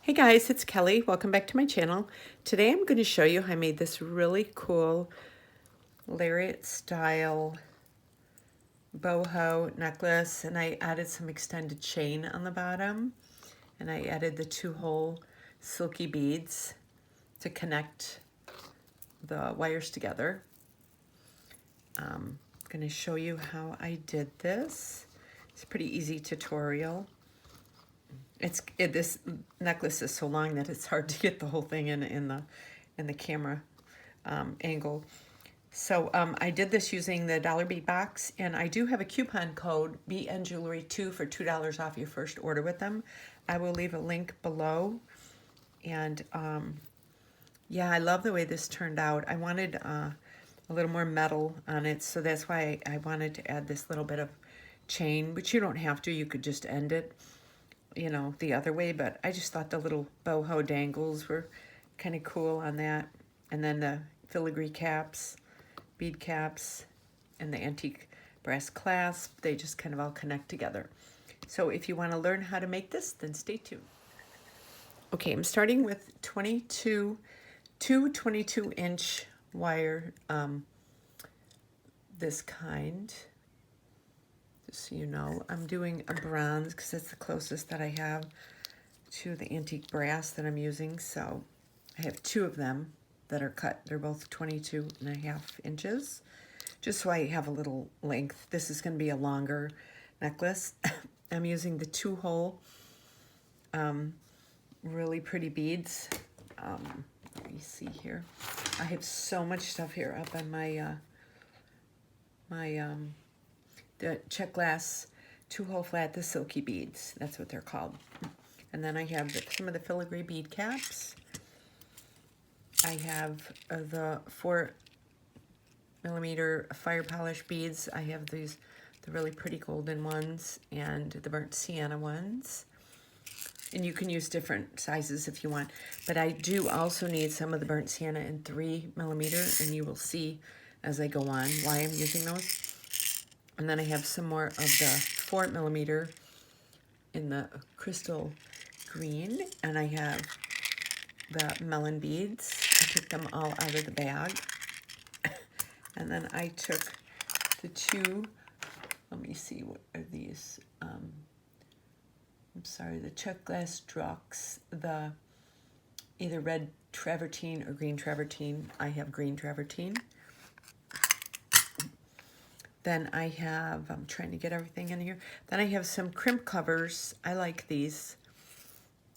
Hey guys, it's Kelly. Welcome back to my channel. Today I'm going to show you how I made this really cool lariat style boho necklace, and I added some extended chain on the bottom, and I added the 2-hole silky beads to connect the wires together. I'm going to show you how I did this. It's a pretty easy tutorial. This necklace is so long that it's hard to get the whole thing in the camera angle. So I did this using the Dollar Bead box, and I do have a coupon code BN Jewelry 2 for $2 off your first order with them. I will leave a link below. And yeah, I love the way this turned out. I wanted a little more metal on it, so that's why I wanted to add this little bit of chain, but you don't have to. You could just end it, you know, the other way, but I just thought the little boho dangles were kind of cool on that. And then the filigree caps, bead caps, and the antique brass clasp, they just kind of all connect together. So if you want to learn how to make this, then stay tuned. Okay, I'm starting with two 22-inch wire, this kind. So you know, I'm doing a bronze because it's the closest that I have to the antique brass that I'm using. So I have 2 of them that are cut. They're both 22.5 inches, just so I have a little length. This is going to be a longer necklace. I'm using the 2-hole, really pretty beads. Let me see here. I have so much stuff here up on my the check glass 2-hole flat, the silky beads. That's what they're called. And then I have some of the filigree bead caps. I have the 4mm fire polish beads. I have these, the really pretty golden ones and the burnt sienna ones. And you can use different sizes if you want. But I do also need some of the burnt sienna in 3mm, and you will see as I go on why I'm using those. And then I have some more of the 4mm in the crystal green, and I have the melon beads. I took them all out of the bag. And then I took the 2, let me see, what are these? I'm sorry, the check glass Drux, the either red travertine or green travertine. I have green travertine. Then I have, I'm trying to get everything in here. Then I have some crimp covers. I like these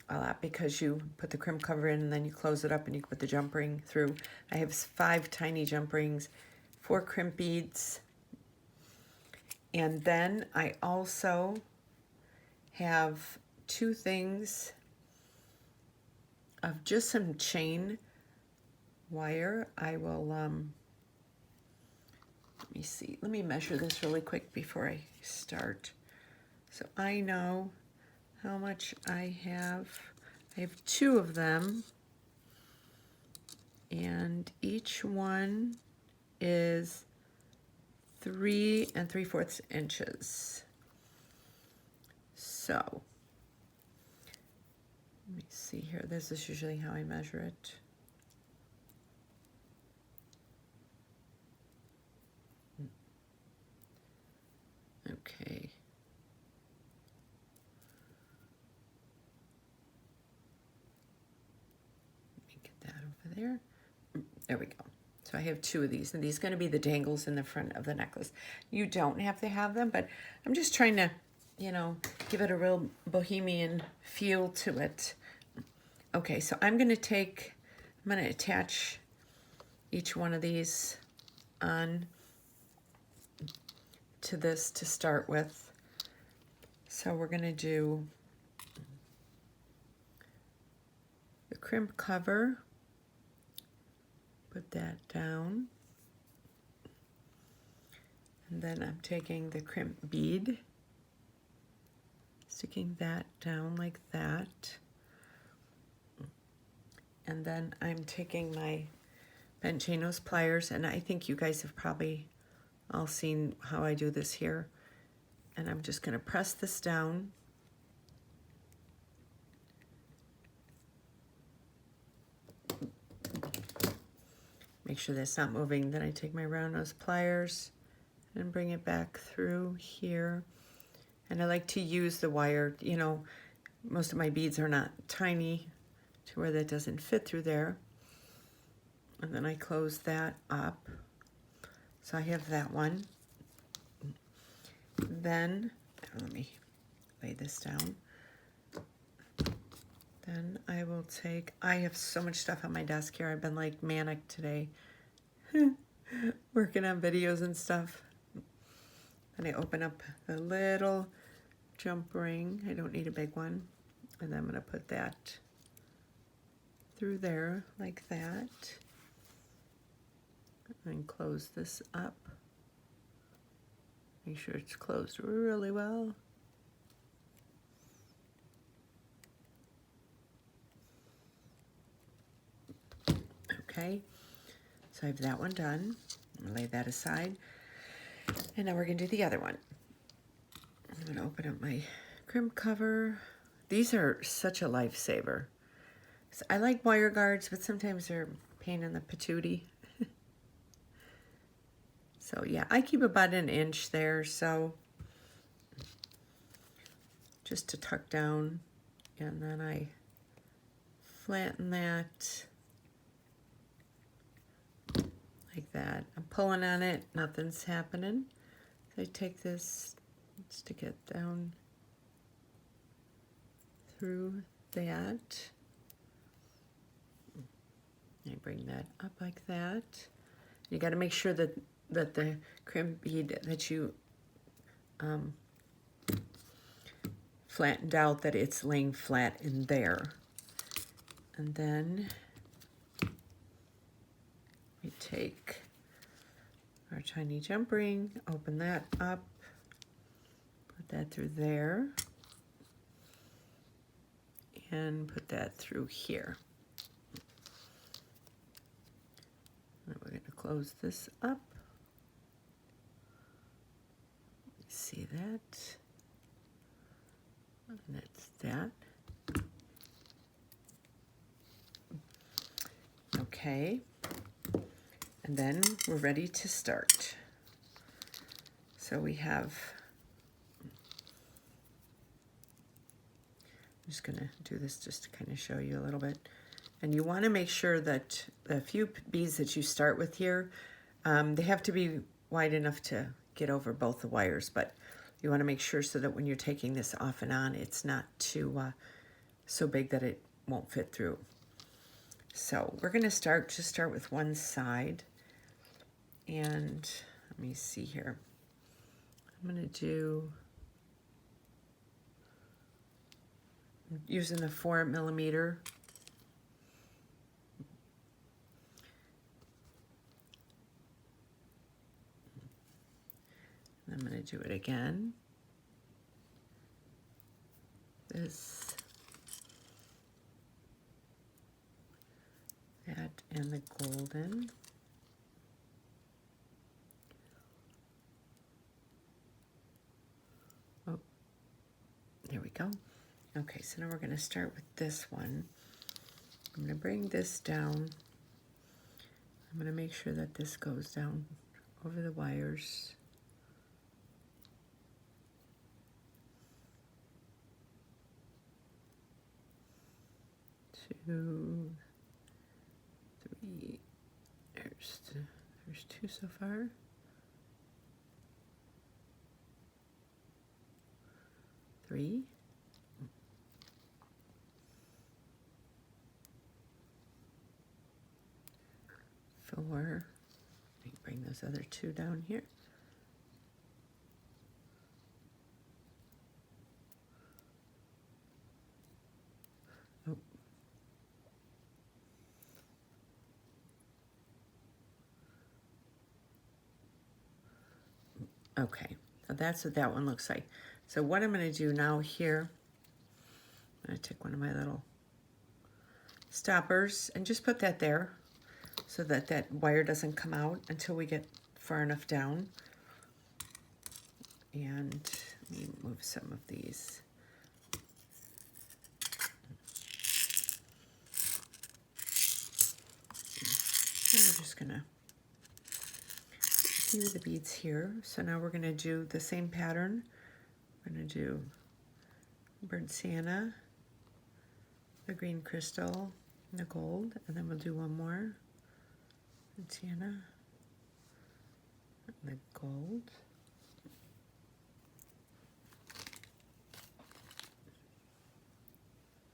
a lot because you put the crimp cover in and then you close it up and you put the jump ring through. I have 5 tiny jump rings, 4 crimp beads. And then I also have 2 things of just some chain wire. I will, let me see. Let me measure this really quick before I start. So I know how much I have. I have 2 of them. And each one is 3 3/4 inches. So, let me see here. This is usually how I measure it. Okay. there. There we go. So I have 2 of these, and these are going to be the dangles in the front of the necklace. You don't have to have them, but I'm just trying to, you know, give it a real bohemian feel to it. Okay, so I'm going to attach each one of these on to this to start with. So we're going to do the crimp cover, put that down, and then I'm taking the crimp bead, sticking that down like that, and then I'm taking my bent chain nose pliers, and I think you guys have probably all seen how I do this here, and I'm just going to press this down. Make sure that's not moving. Then I take my round nose pliers and bring it back through here. And I like to use the wire, you know, most of my beads are not tiny to where that doesn't fit through there. And then I close that up. So I have that one. Then, let me lay this down. Then I will take, I have so much stuff on my desk here. I've been like manic today, working on videos and stuff. And I open up the little jump ring. I don't need a big one. And then I'm going to put that through there like that. And close this up. Make sure it's closed really well. Okay, so I have that one done. I'm gonna lay that aside. And now we're gonna do the other one. I'm gonna open up my crimp cover. These are such a lifesaver. So I like wire guards, but sometimes they're a pain in the patootie. So yeah, I keep about 1 inch there, so just to tuck down, and then I flatten that like that. I'm pulling on it, nothing's happening. So I take this, stick it down through that. I bring that up like that. You got to make sure that the crimp bead that you flattened out, that it's laying flat in there. And then we take our tiny jump ring, open that up, put that through there, and put that through here. And we're going to close this up. See that? And that's that. Okay. And then we're ready to start. So we have, I'm just going to do this just to kind of show you a little bit. And you want to make sure that the few beads that you start with here, they have to be wide enough to get over both the wires, but you want to make sure so that when you're taking this off and on, it's not too so big that it won't fit through. So we're going to start with one side, and let me see here. I'm going to do, using the 4mm. I'm going to do it again. This, that, and the golden. Oh, there we go. Okay, so now we're going to start with this one. I'm going to bring this down. I'm going to make sure that this goes down over the wires. 2, see. There's 2 so far. Three. 4. Let me bring those other 2 down here. Oh. Okay, so that's what that one looks like. So what I'm going to do now here, I'm going to take one of my little stoppers and just put that there so that that wire doesn't come out until we get far enough down. And let me move some of these. And we're just going to hear the beads here. So now we're going to do the same pattern. We're going to do burnt sienna, the green crystal, and the gold, and then we'll do one more. Burnt sienna, and the gold.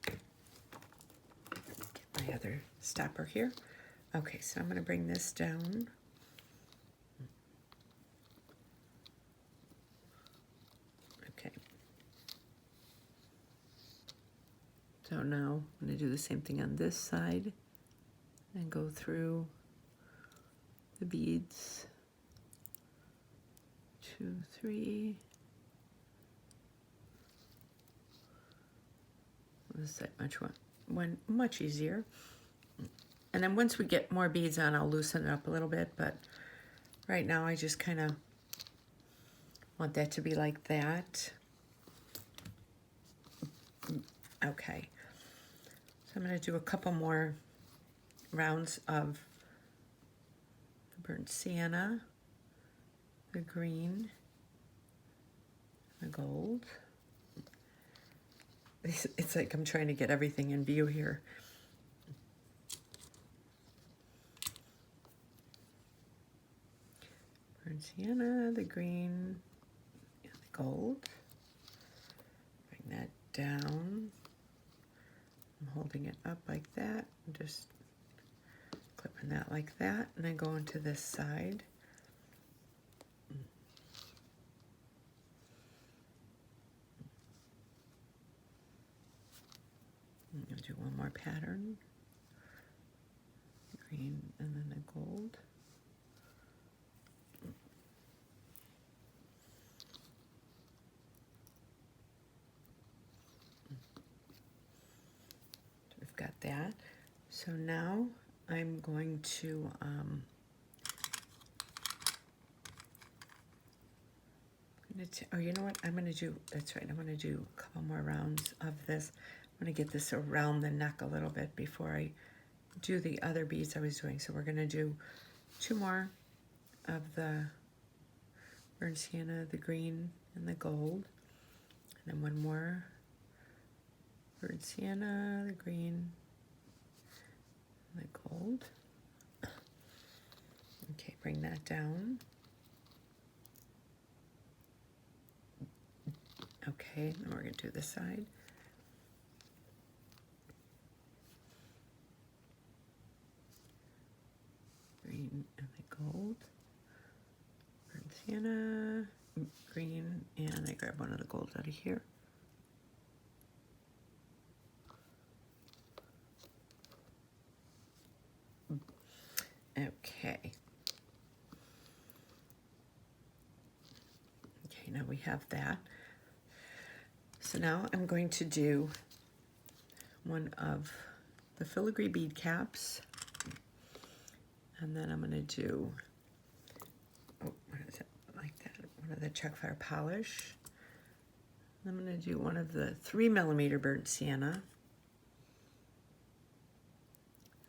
Get my other stopper here. Okay, so I'm going to bring this down. Okay. So now I'm going to do the same thing on this side and go through the beads. 2, 3. This side much easier. And then once we get more beads on, I'll loosen it up a little bit, but right now I just kind of want that to be like that. Okay. So I'm going to do a couple more rounds of the burnt sienna, the green, the gold. It's like I'm trying to get everything in view here. Burnt sienna, the green, and the gold. Bring that down. I'm holding it up like that, and just clipping that like that, and then going to this side. I'm going to do one more pattern. Green and then the gold. So we've got that. So now I'm going to oh, you know what? I'm going to do, that's right, I'm going to do a couple more rounds of this. I'm going to get this around the neck a little bit before I do the other beads I was doing. So we're going to do 2 more of the burnt sienna, the green, and the gold. And then 1 more burnt sienna, the green, and the gold. Okay, bring that down. Okay, and we're going to do this side. Green and the gold. Burnt sienna, green, and I grab one of the gold out of here. Okay. Okay, now we have that. So now I'm going to do one of the filigree bead caps. And then I'm going to do, oh, what is it, like that, one of the Chuck Fire polish. I'm going to do one of the 3mm burnt sienna.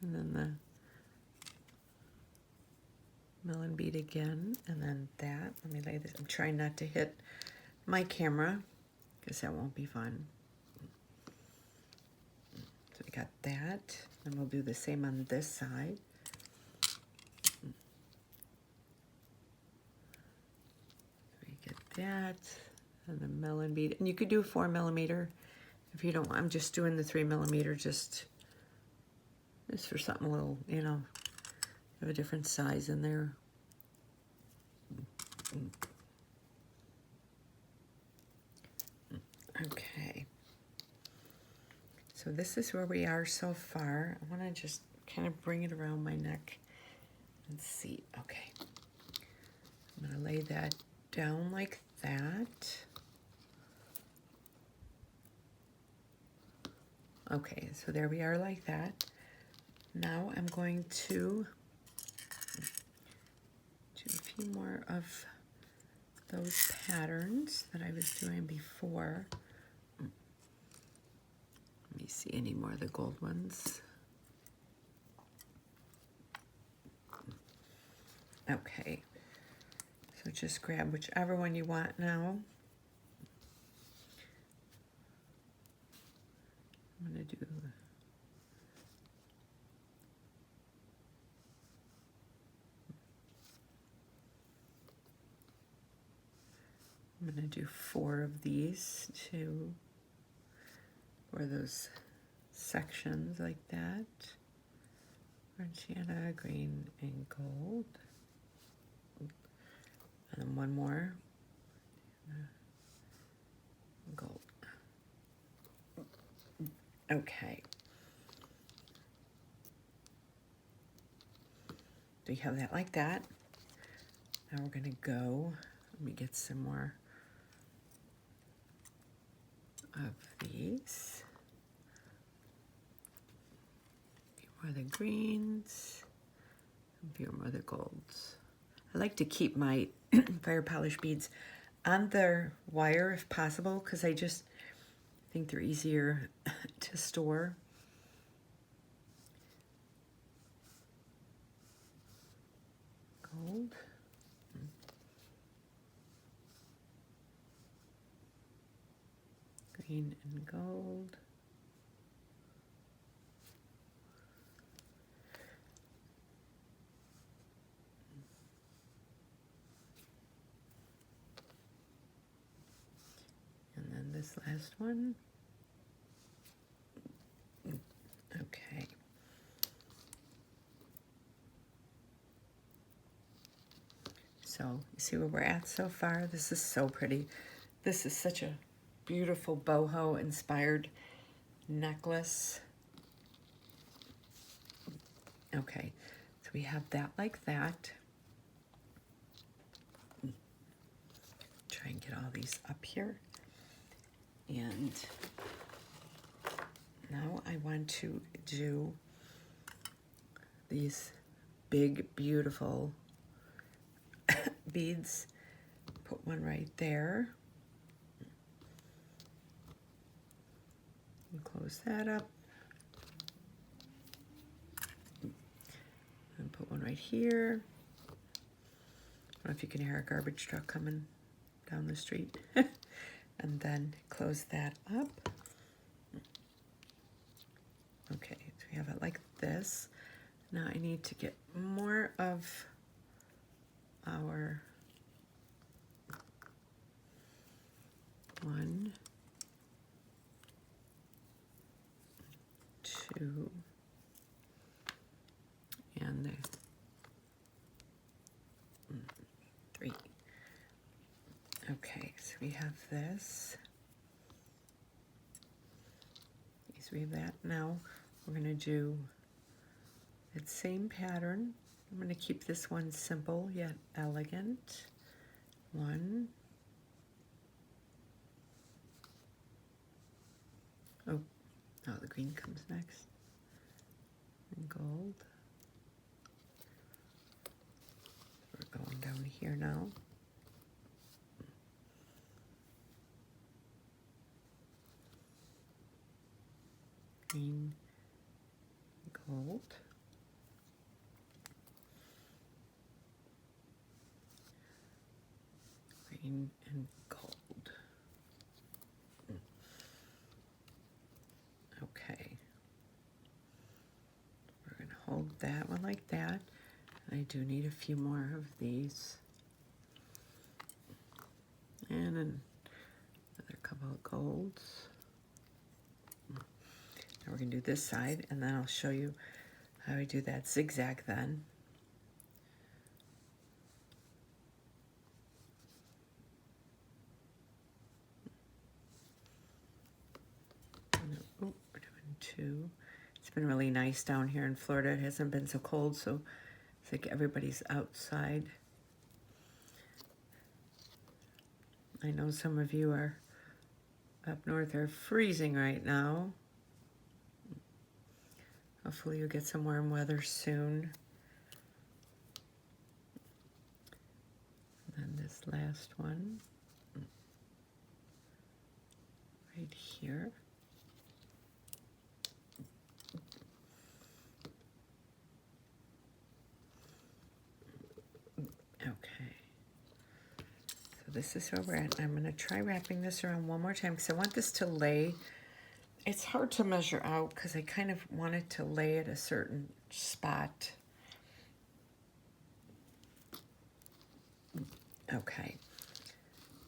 And then the melon bead again, and then that. Let me lay this, I'm trying not to hit my camera, because that won't be fun. So we got that, and we'll do the same on this side. that. And the melon bead. And you could do a 4mm if you don't want. I'm just doing the 3mm just for something a little, you know, have a different size in there. Okay. So this is where we are so far. I want to just kind of bring it around my neck and see. Okay. I'm going to lay that down like that. Okay, so there we are like that. Now I'm going to do a few more of those patterns that I was doing before. Let me see any more of the gold ones. Okay, so just grab whichever one you want now. I'm going to do I'm going to do 4 of these too, or those sections like that. Orangiana, green, and gold. And then one more. Gold. Okay. Do you have that like that? Now we're going to go, let me get some more of these. A few more of the greens, a few more of the golds. I like to keep my fire polish beads on their wire if possible, because I just think they're easier to store. Gold. Green and gold. And then this last one. Okay. So you see where we're at so far? This is so pretty. This is such a beautiful boho inspired necklace. Okay, so we have that like that. Try and get all these up here. And now I want to do these big, beautiful beads. Put one right there. And close that up. And put one right here. I don't know if you can hear a garbage truck coming down the street. And then close that up. Okay, so we have it like this. Now I need to get more of our 1, 2, and 3. Okay, so we have this. So we have that. Now we're going to do that same pattern. I'm going to keep this one simple yet elegant. 1. Oh, the green comes next. And gold. We're going down here now. Green, gold. Green and gold. Okay. We're going to hold that one like that. I do need a few more of these. And and another couple of golds. Now we're going to do this side, and then I'll show you how I do that zigzag then. Oh, we're doing two. It's been really nice down here in Florida. It hasn't been so cold, so it's like everybody's outside. I know some of you are up north are freezing right now. Hopefully you'll get some warm weather soon. And then this last one right here. Okay. So this is where we're at. I'm going to try wrapping this around one more time because I want this to lay. It's hard to measure out because I kind of want it to lay at a certain spot. Okay,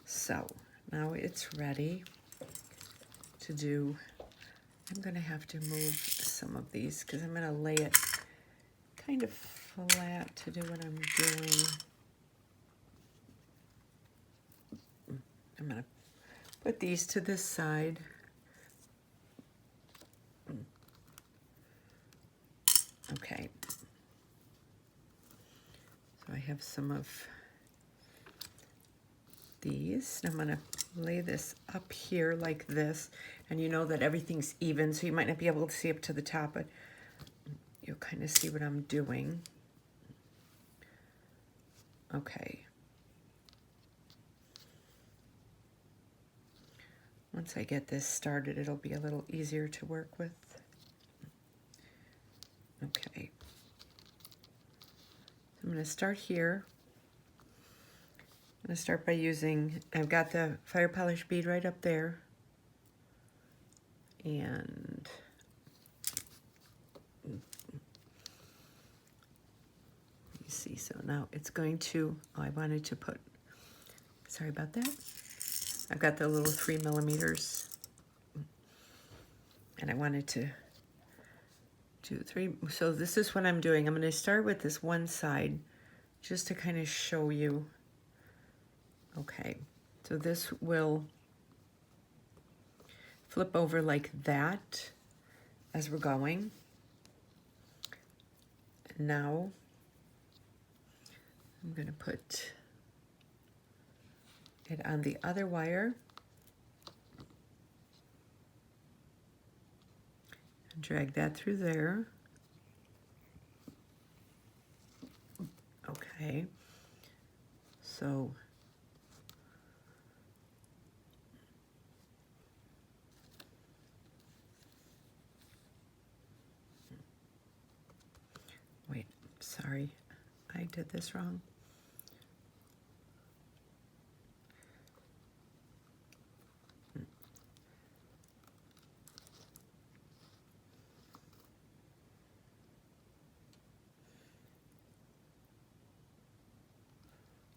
so now it's ready to do. I'm going to have to move some of these because I'm going to lay it kind of flat to do what I'm doing. I'm going to put these to this side. Okay. So I have some of these. I'm going to lay this up here like this, and you know that everything's even, so you might not be able to see up to the top, but you'll kind of see what I'm doing. Okay. Once I get this started, it'll be a little easier to work with. Okay. I'm going to start here. I'm going to start by using, I've got the fire polish bead right up there. And you see, so now it's going to, oh, I wanted to put, sorry about that. I've got the little 3 millimeters. And I wanted to do 3, so this is what I'm doing. I'm going to start with this one side just to kind of show you. Okay, so this will flip over like that as we're going. And now I'm going to put it on the other wire. And drag that through there. Okay, so wait, sorry, I did this wrong.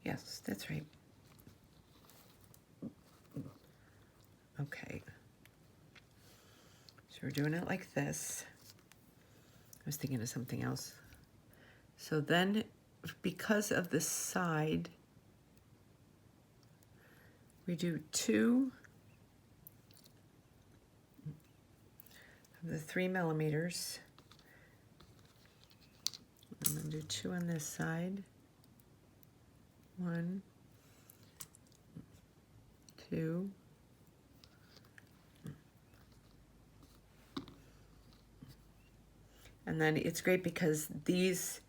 Yes, that's right. Okay. So we're doing it like this. I was thinking of something else. So then, because of the side, we do 2 of the 3 millimeters. I'm going to do 2 on this side. 1, 2, and then it's great because these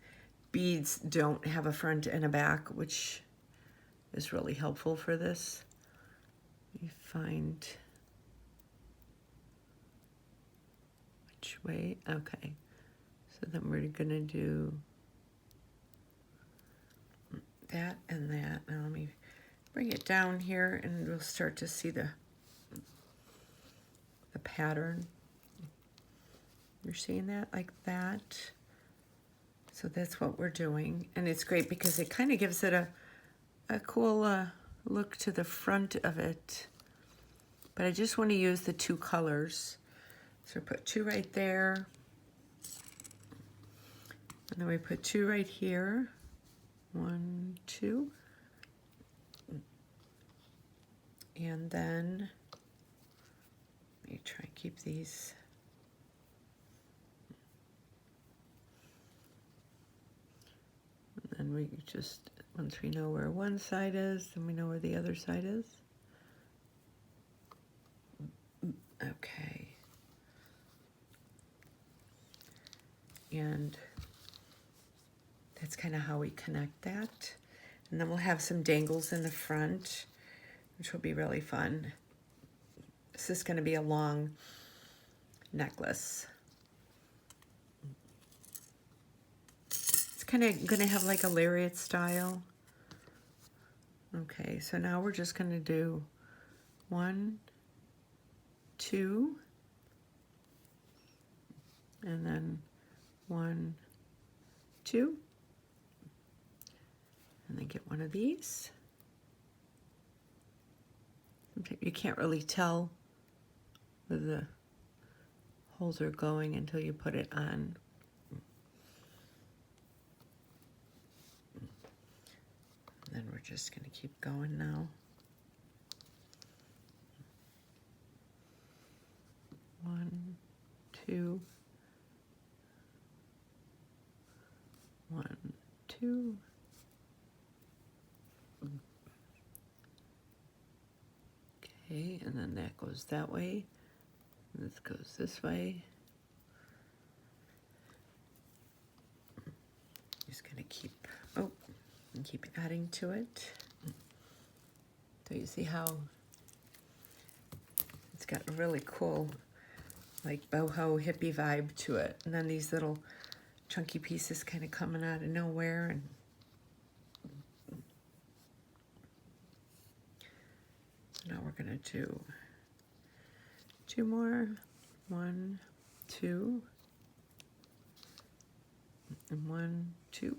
beads don't have a front and a back, which is really helpful for this. You find which way. Okay, so then we're gonna do that and that. Now let me bring it down here and we'll start to see the pattern. You're seeing that like that. So that's what we're doing. And it's great because it kind of gives it a cool look to the front of it, but I just want to use the 2 colors. So put 2 right there, and then we put 2 right here. 1, 2, and then let me try and keep these. And we just, once we know where one side is, then we know where the other side is. Okay. And that's kind of how we connect that. And then we'll have some dangles in the front, which will be really fun. This is going to be a long necklace. It's kind of going to have like a lariat style. Okay, so now we're just going to do 1, 2, and then 1, 2, and then get one of these. You can't really tell where the holes are going until you put it on. And then we're just going to keep going now. 1, 2, 1, 2. Okay, and then that goes that way. This goes this way. Just gonna keep, and keep adding to it. So you see how it's got a really cool, like boho hippie vibe to it. And then these little chunky pieces kind of coming out of nowhere. And now we're gonna do 2 more. 1, 2, and 1, 2.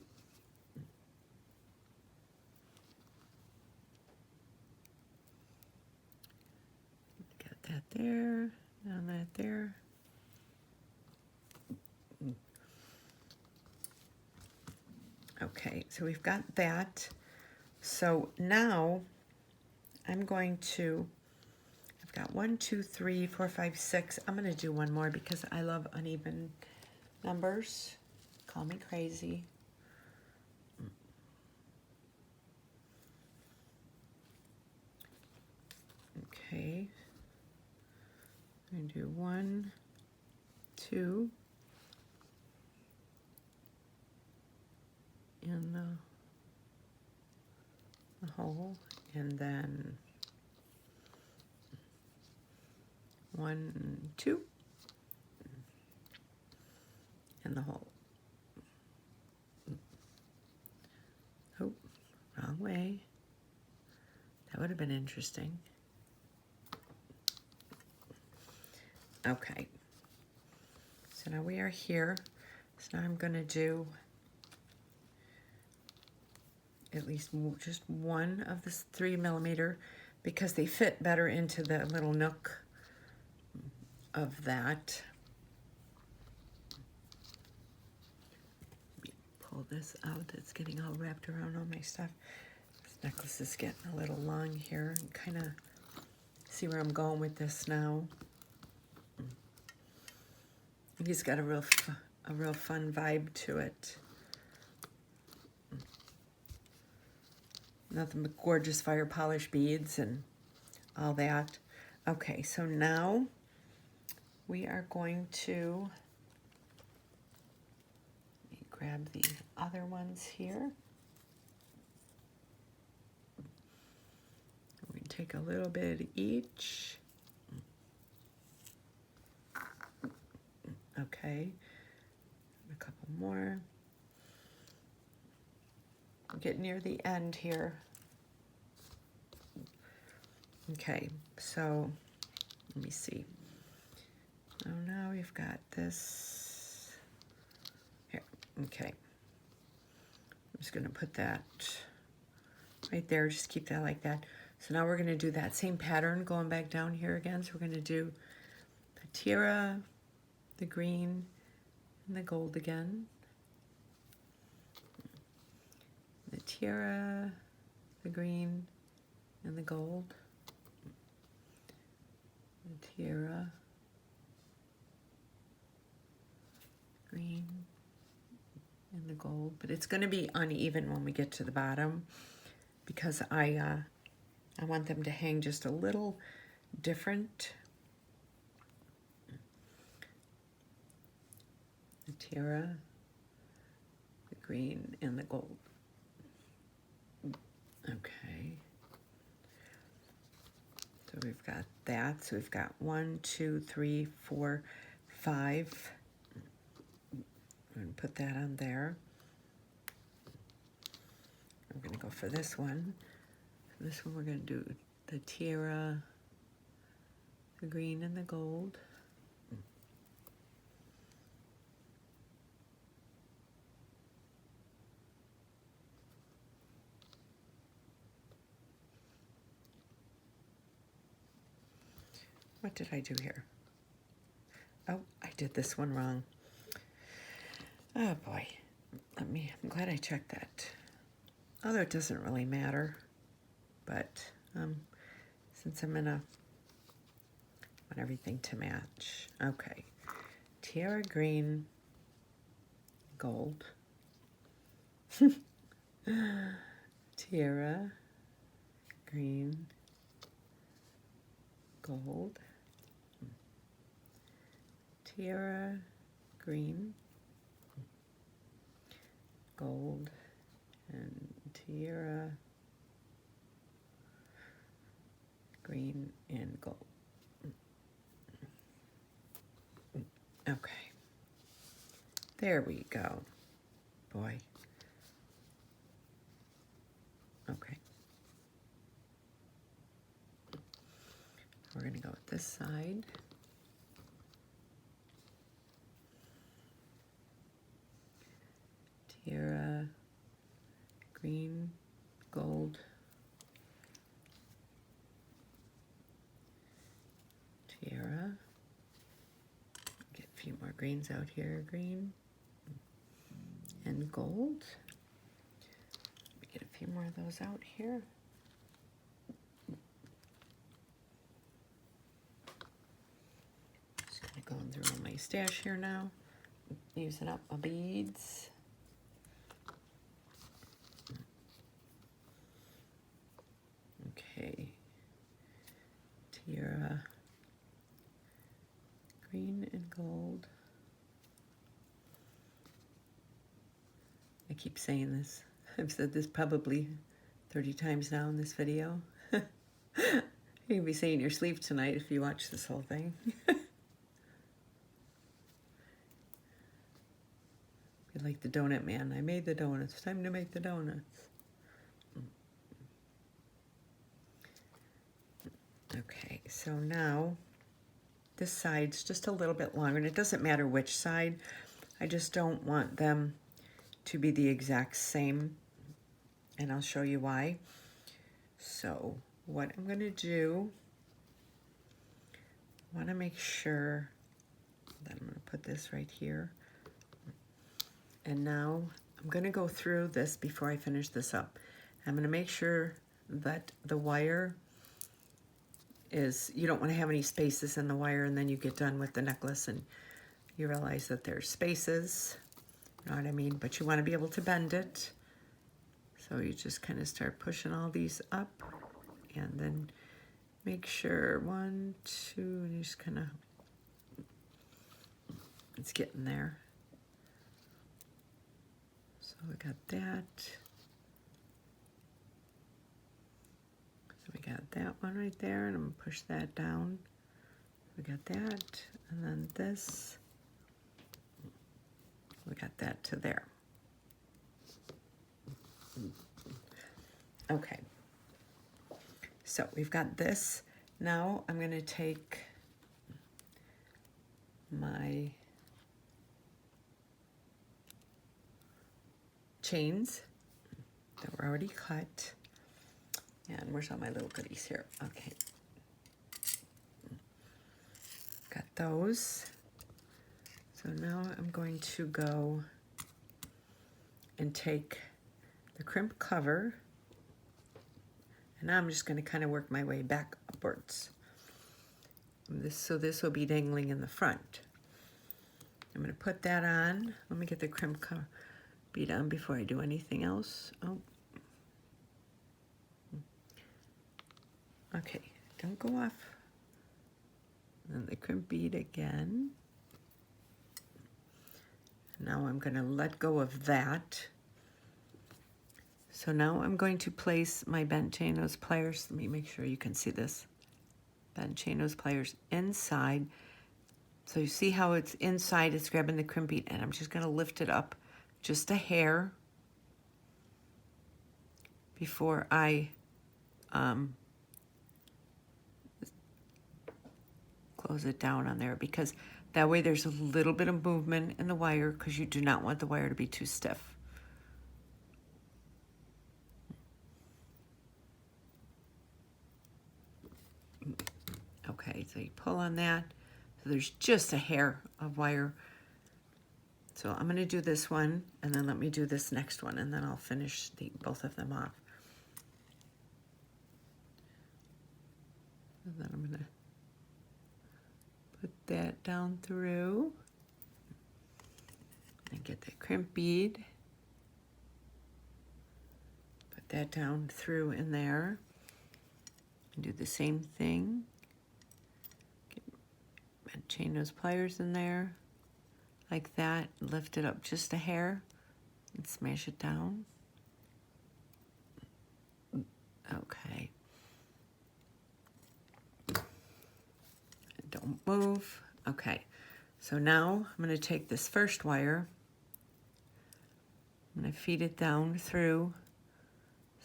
Got that there, and that there. Okay, so we've got that. So now I'm going to, I've got 1, 2, 3, 4, 5, 6. I'm going to do one more because I love uneven numbers. Call me crazy. Okay. I'm going to do 1, 2, in the hole, and then 1, 2, in the hole. Oh, wrong way. That would have been interesting. Okay. So now we are here. So now I'm going to do at least just one of this 3mm because they fit better into the little nook of that. Let me pull this out. It's getting all wrapped around all my stuff. This necklace is getting a little long here. Kind of see where I'm going with this now. He's got a real fun vibe to it. Nothing but gorgeous fire polish beads and all that. Okay, so now we are going to let me grab the other ones here. We take a little bit of each. Okay, a couple more. Get near the end here. Okay, so let me see. Oh, now we've got this here. Okay, I'm just going to put that right there. Just keep that like that. So now we're going to do that same pattern going back down here again. So we're going to do the tiara, the green, and the gold again. The tiara, the green, and the gold. The tiara, green, and the gold. But it's going to be uneven when we get to the bottom because I want them to hang just a little different. The tiara, the green, and the gold. Okay. So we've got that. So we've got 1, 2, 3, 4, 5. I'm going to put that on there. We're going to go for this one. This one we're going to do the tiara, the green, and the gold. What did I do here? Oh, I did this one wrong. Oh boy. I'm glad I checked that. Although it doesn't really matter. But since I'm want everything to match. Okay. Tiara green, gold. Tiara green, gold. Tiara green, gold, and tiara green and gold. Okay, there we go. Boy. Okay. We're going to go with this side. Tiara, green, gold, tiara. Get a few more greens out here, green and gold. Get a few more of those out here. Just kind of going through all my stash here now, using up my beads. Okay, tiara, green and gold. I keep saying this. I've said this probably 30 times now in this video. You'll be saying your sleep tonight if you watch this whole thing. Be like the donut man. I made the donuts. Time to make the donuts. Okay, so now this side's just a little bit longer, and it doesn't matter which side. I just don't want them to be the exact same, and I'll show you why. So what I'm going to do, I want to make sure that I'm going to put this right here. And now I'm going to go through this before I finish this up. I'm going to make sure that the wire is, you don't want to have any spaces in the wire, and then you get done with the necklace and you realize that there's spaces, you know what I mean? But you want to be able to bend it. So you just kind of start pushing all these up, and then make sure 1, 2, and you just kind of, it's getting there. So we got that. So we got that one right there, and I'm going to push that down. We got that, and then this. We got that to there. Okay. So we've got this. Now I'm going to take my chains that were already cut, And where's all my little goodies here? Okay. Got those. So now I'm going to go and take the crimp cover, and now I'm just going to kind of work my way back upwards. So this will be dangling in the front. I'm going to put that on. Let me get the crimp cover bead on before I do anything else. Oh. Okay, don't go off. And the crimp bead again. Now I'm going to let go of that. So now I'm going to place my bent chain nose pliers. Let me make sure you can see this. Bent chain nose pliers inside. So you see how it's inside, it's grabbing the crimp bead, and I'm just going to lift it up just a hair before I close it down on there, because that way there's a little bit of movement in the wire, because you do not want the wire to be too stiff. Okay, so you pull on that. So there's just a hair of wire. So I'm going to do this one, and then let me do this next one, and then I'll finish both of them off. And then I'm going to put that down through and get the crimp bead. Put that down through in there. And do the same thing. Get my chain nose pliers in there like that. Lift it up just a hair and smash it down. Okay. Don't move. Okay, so now I'm going to take this first wire. I'm going to feed it down through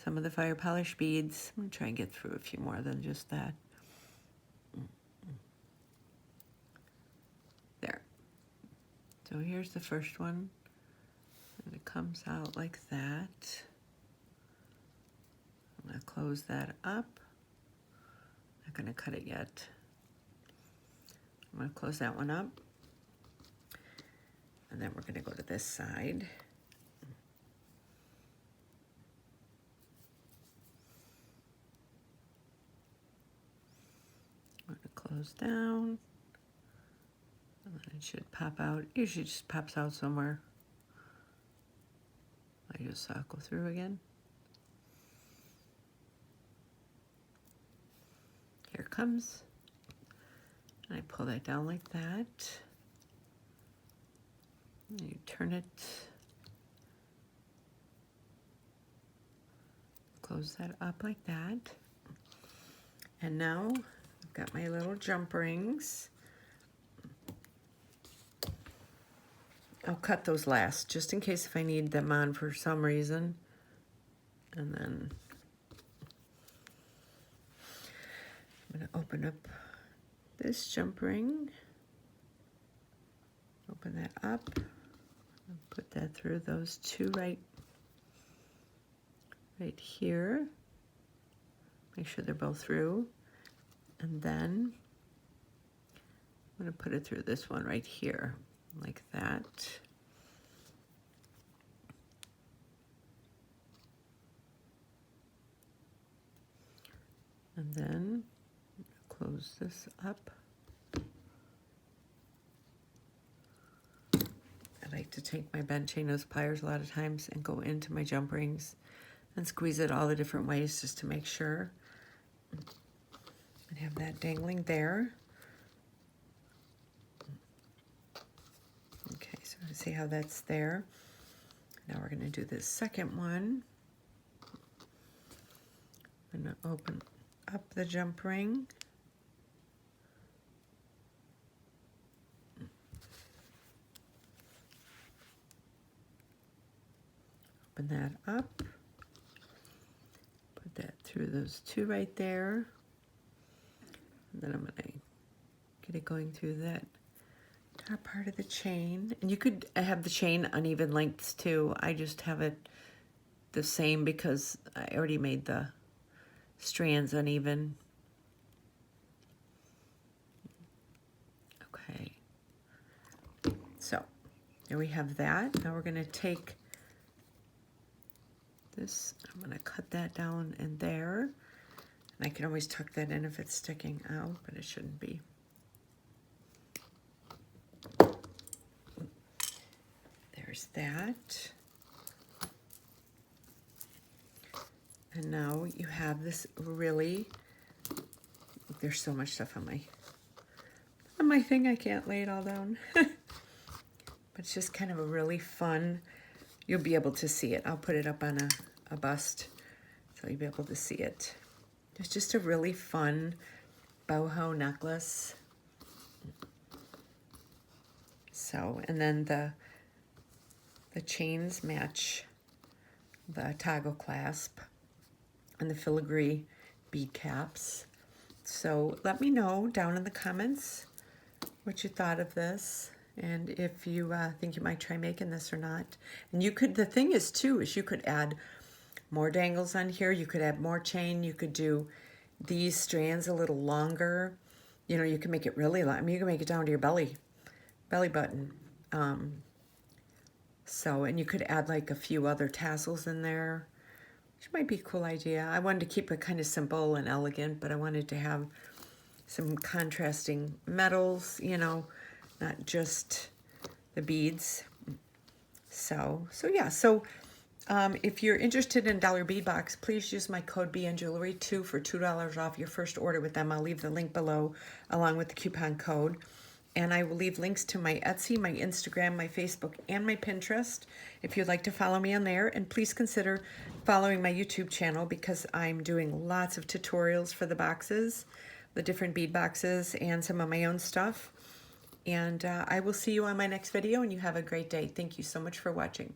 some of the fire polish beads. I'm going to try and get through a few more than just that. There. So here's the first one. And it comes out like that. I'm going to close that up. Not going to cut it yet. I'm going to close that one up. And then we're going to go to this side. I'm going to close down. And then it should pop out. It usually just pops out somewhere. I just cycle through again. Here it comes. And I pull that down like that. And you turn it. Close that up like that. And now I've got my little jump rings. I'll cut those last, just in case if I need them on for some reason. And then I'm going to open up this jump ring. Open that up. And put that through those two right here. Make sure they're both through. And then I'm going to put it through this one right here, like that. And then close this up. I like to take my bent chain nose pliers a lot of times and go into my jump rings and squeeze it all the different ways just to make sure. And have that dangling there. Okay, so see how that's there. Now we're going to do this second one. I'm going to open up the jump ring. Open that up. Put that through those two right there. And then I'm going to get it going through that top part of the chain. And you could have the chain uneven lengths too. I just have it the same because I already made the strands uneven. Okay, so there we have that. Now we're going to take this, I'm going to cut that down in there. And I can always tuck that in if it's sticking out, but it shouldn't be. There's that. And now you have this really, there's so much stuff on my thing, I can't lay it all down. But it's just kind of a really fun, you'll be able to see it. I'll put it up on a bust so you'll be able to see it. It's just a really fun boho necklace. So, and then the chains match the toggle clasp and the filigree bead caps. So let me know down in the comments what you thought of this, and if you think you might try making this or not. And you could, the thing is too, is you could add more dangles on here, you could add more chain, you could do these strands a little longer. You know, you can make it really long. I mean, you can make it down to your belly button. So, and you could add like a few other tassels in there, which might be a cool idea. I wanted to keep it kind of simple and elegant, but I wanted to have some contrasting metals, you know, not just the beads. So yeah, so if you're interested in Dollar Bead Box, please use my code BNJewelry2 for $2 off your first order with them. I'll leave the link below along with the coupon code. And I will leave links to my Etsy, my Instagram, my Facebook, and my Pinterest if you'd like to follow me on there. And please consider following my YouTube channel because I'm doing lots of tutorials for the boxes, the different bead boxes, and some of my own stuff. And I will see you on my next video, and you have a great day. Thank you so much for watching.